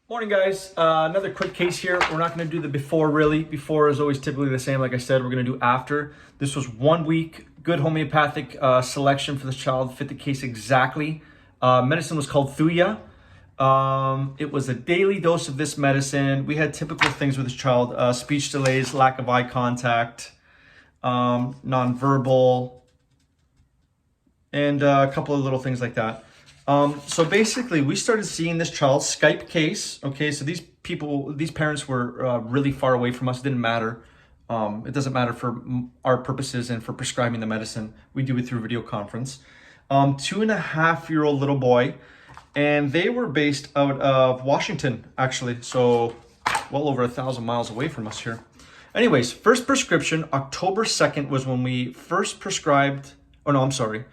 Morning, guys. Another quick case here. We're not going to do the before, really. Before is always typically the same. Like I said, we're going to do after. This was 1 week. Good homeopathic selection for this child. Fit the case exactly. Medicine was called Thuya. It was a daily dose of this medicine. We had typical things with this child. Speech delays, lack of eye contact, nonverbal, and a couple of little things like that. So basically, we started seeing this child's Skype case. Okay, so these parents were really far away from us. It didn't matter. It doesn't matter for our purposes and for prescribing the medicine. We do it through video conference. 2.5-year-old little boy, and they were based out of Washington, actually. So well over 1,000 miles away from us here. Anyways, first prescription, October 2nd was when we first prescribed. Oh no, I'm sorry.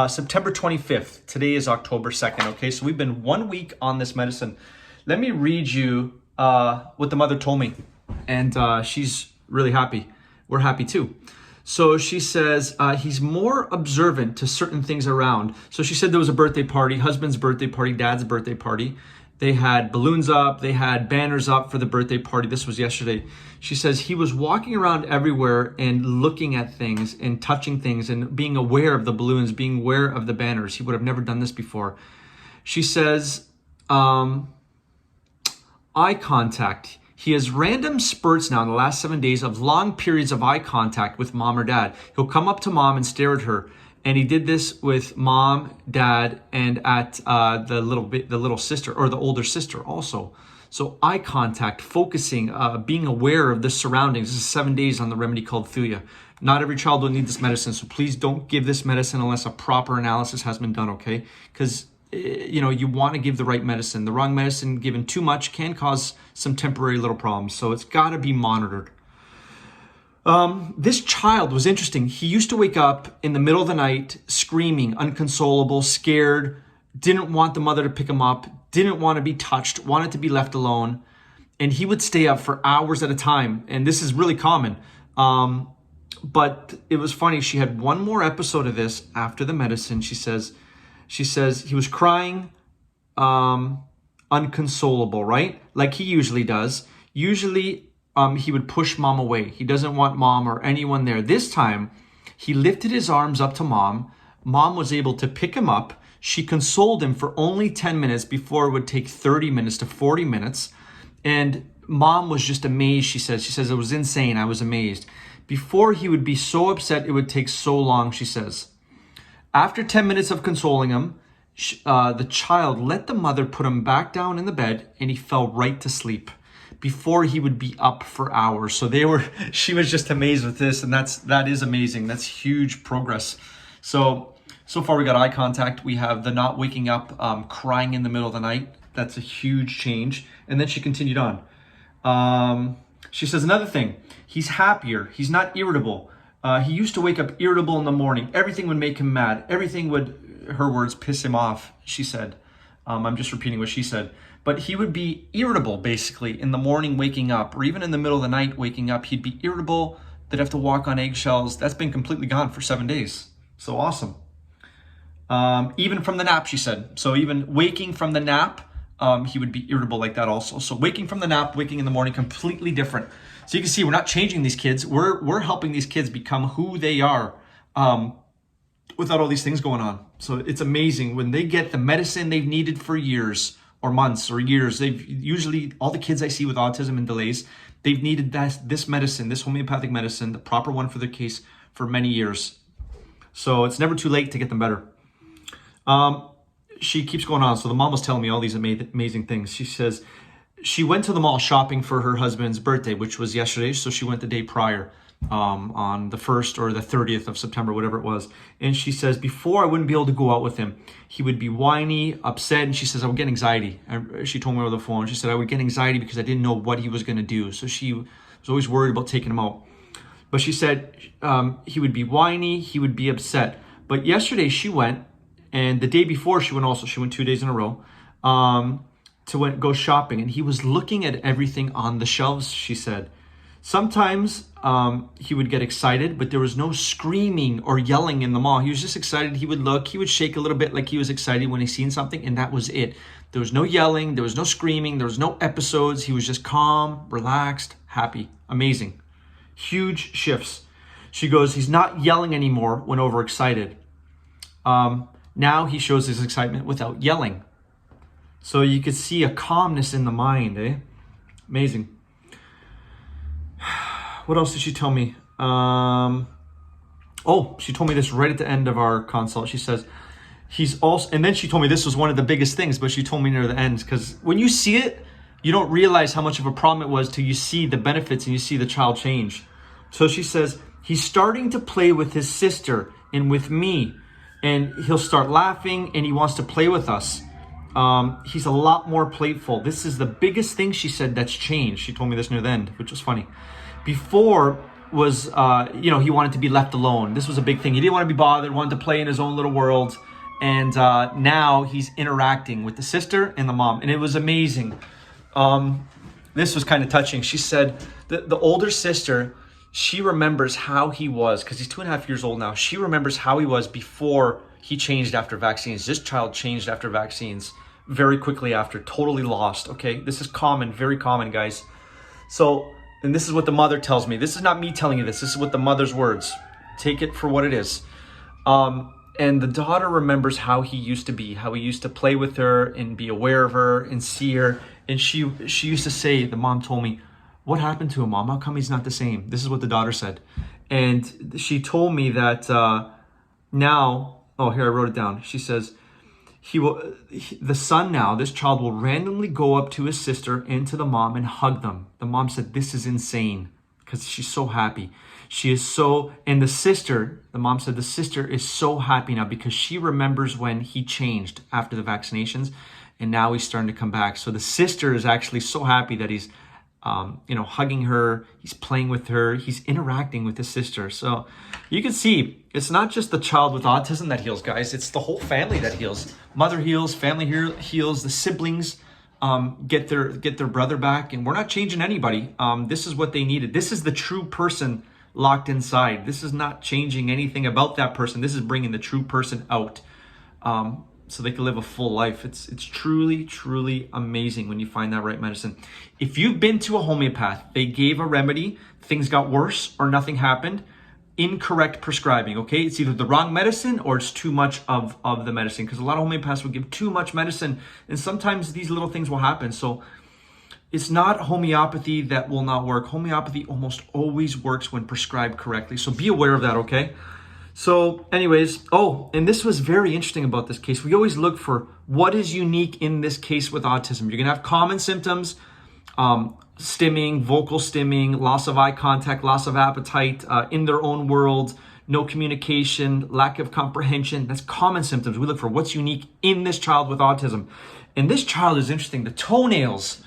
September 25th. Today is October 2nd, okay? So we've been 1 week on this medicine. Let me read you what the mother told me. And she's really happy. We're happy too. So she says, he's more observant to certain things around. So she said there was a birthday party, husband's birthday party, dad's birthday party. They had balloons up, they had banners up for the birthday party. This was yesterday. She says he was walking around everywhere and looking at things and touching things and being aware of the balloons, being aware of the banners. He would have never done this before. She says, eye contact. He has random spurts now in the last 7 days of long periods of eye contact with mom or dad. He'll come up to mom and stare at her. And he did this with mom, dad, and at the little sister or the older sister also. So eye contact, focusing, being aware of the surroundings. This is 7 days on the remedy called Thuya. Not every child will need this medicine, so please don't give this medicine unless a proper analysis has been done, okay? Because you want to give the right medicine. The wrong medicine given too much can cause some temporary little problems, so it's got to be monitored. This child was interesting. He used to wake up in the middle of the night screaming, unconsolable, scared, didn't want the mother to pick him up, didn't want to be touched, wanted to be left alone. And he would stay up for hours at a time. And this is really common. But it was funny. She had one more episode of this after the medicine. She says he was crying, unconsolable, right? Like he usually does. Usually, he would push mom away. He doesn't want mom or anyone there. This time, he lifted his arms up to mom. Mom was able to pick him up. She consoled him for only 10 minutes before it would take 30 minutes to 40 minutes. And mom was just amazed, she says. She says, it was insane. I was amazed. Before he would be so upset, it would take so long, she says. After 10 minutes of consoling him, the child let the mother put him back down in the bed, and he fell right to sleep before he would be up for hours. So she was just amazed with this, and that is amazing. That's huge progress. So far we got eye contact. We have the not waking up, crying in the middle of the night. That's a huge change. And then she continued on. She says another thing, he's happier. He's not irritable. He used to wake up irritable in the morning. Everything would make him mad. Everything would, her words, piss him off, she said. I'm just repeating what she said. But he would be irritable, basically, in the morning waking up, or even in the middle of the night waking up. He'd be irritable. They'd have to walk on eggshells. That's been completely gone for 7 days. So awesome. Even from the nap, she said. So even waking from the nap, he would be irritable like that also. So waking from the nap, waking in the morning, completely different. So you can see we're not changing these kids. We're helping these kids become who they are without all these things going on. So it's amazing when they get the medicine they've needed for years or months or years. They've usually, all the kids I see with autism and delays, they've needed this medicine, this homeopathic medicine, the proper one for their case for many years. So it's never too late to get them better. She keeps going on. So the mom was telling me all these amazing things. She says she went to the mall shopping for her husband's birthday, which was yesterday. So she went the day prior, on the 1st or the 30th of September, whatever it was. And she says, before I wouldn't be able to go out with him. He would be whiny, upset. And she says, I would get anxiety. She told me over the phone. She said, I would get anxiety because I didn't know what he was going to do. So she was always worried about taking him out. But she said he would be whiny. He would be upset. But yesterday she went. And the day before she went 2 days in a row to go shopping. And he was looking at everything on the shelves, she said. Sometimes he would get excited, but there was no screaming or yelling in the mall. He was just excited. He would look, he would shake a little bit like he was excited when he seen something, and that was it. There was no yelling, there was no screaming, there was no episodes. He was just calm, relaxed, happy. Amazing. Huge shifts. She goes, he's not yelling anymore when overexcited. Now he shows his excitement without yelling. So you could see a calmness in the mind, eh? Amazing. What else did she tell me? Oh, she told me this right at the end of our consult. She says, he's also, and then she told me this was one of the biggest things, but she told me near the end, because when you see it, you don't realize how much of a problem it was till you see the benefits and you see the child change. So she says, he's starting to play with his sister and with me, and he'll start laughing and he wants to play with us. He's a lot more playful. This is the biggest thing, she said, that's changed. She told me this near the end, which was funny. Before was, he wanted to be left alone. This was a big thing. He didn't want to be bothered, wanted to play in his own little world. And now he's interacting with the sister and the mom. And it was amazing. This was kind of touching. She said the older sister, she remembers how he was, because he's 2.5 years old now. She remembers how he was before he changed after vaccines. This child changed after vaccines very quickly after, totally lost. Okay, this is common, very common, guys. So, and this is what the mother tells me. This is not me telling you this. This is what the mother's words. Take it for what it is. And the daughter remembers how he used to be, how he used to play with her and be aware of her and see her. And she used to say, the mom told me, what happened to him, Mom? How come he's not the same? This is what the daughter said. And she told me that now, oh, here, I wrote it down. She says, the son now, this child will randomly go up to his sister and to the mom and hug them. The mom said, this is insane, because she's so happy. She is so, and the sister, the mom said, the sister is so happy now because she remembers when he changed after the vaccinations, and now he's starting to come back. So the sister is actually so happy that he's, hugging her, he's playing with her, he's interacting with his sister. So you can see it's not just the child with autism that heals, guys. It's the whole family that heals. Mother heals, family heals, the siblings get their brother back, and we're not changing anybody. This is what they needed. This is the true person locked inside. This is not changing anything about that person. This is bringing the true person out, so they can live a full life. It's truly, truly amazing when you find that right medicine. If you've been to a homeopath, they gave a remedy, things got worse or nothing happened, incorrect prescribing, okay? It's either the wrong medicine or it's too much of the medicine, because a lot of homeopaths will give too much medicine, and sometimes these little things will happen. So it's not homeopathy that will not work. Homeopathy almost always works when prescribed correctly. So be aware of that, okay? So anyways, and this was very interesting about this case. We always look for what is unique in this case with autism. You're gonna have common symptoms, stimming, vocal stimming, loss of eye contact, loss of appetite, in their own world, no communication, lack of comprehension. That's common symptoms. We look for what's unique in this child with autism. And this child is interesting. The toenails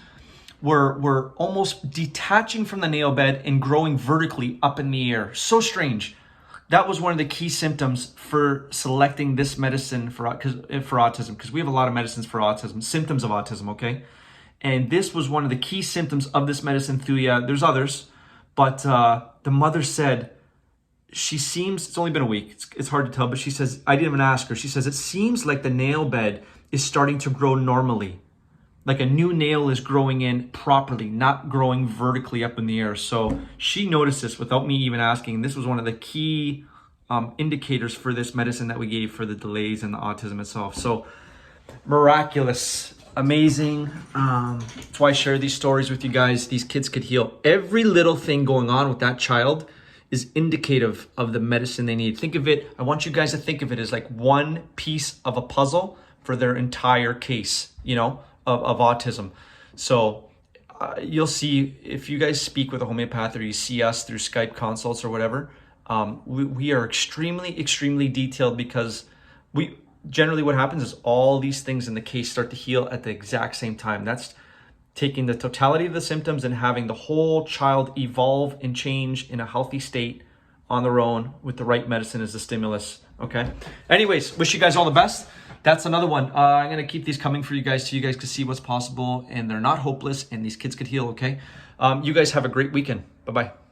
were almost detaching from the nail bed and growing vertically up in the air. So strange. That was one of the key symptoms for selecting this medicine for autism, because we have a lot of medicines for autism, symptoms of autism, okay? And this was one of the key symptoms of this medicine, Thuya. There's others, but the mother said, it's only been a week, it's hard to tell, but she says, I didn't even ask her, she says, it seems like the nail bed is starting to grow normally. Like a new nail is growing in properly, not growing vertically up in the air. So she noticed this without me even asking. This was one of the key indicators for this medicine that we gave for the delays and the autism itself. So miraculous, amazing. That's why I share these stories with you guys. These kids could heal. Every little thing going on with that child is indicative of the medicine they need. Think of it, I want you guys to think of it as like one piece of a puzzle for their entire case, of autism. So you'll see, if you guys speak with a homeopath or you see us through Skype consults or whatever, we are extremely, extremely detailed, because generally what happens is all these things in the case start to heal at the exact same time. That's taking the totality of the symptoms and having the whole child evolve and change in a healthy state on their own with the right medicine as the stimulus, okay? Anyways, wish you guys all the best. That's another one. I'm going to keep these coming for you guys so you guys can see what's possible, and they're not hopeless, and these kids could heal, okay? You guys have a great weekend. Bye-bye.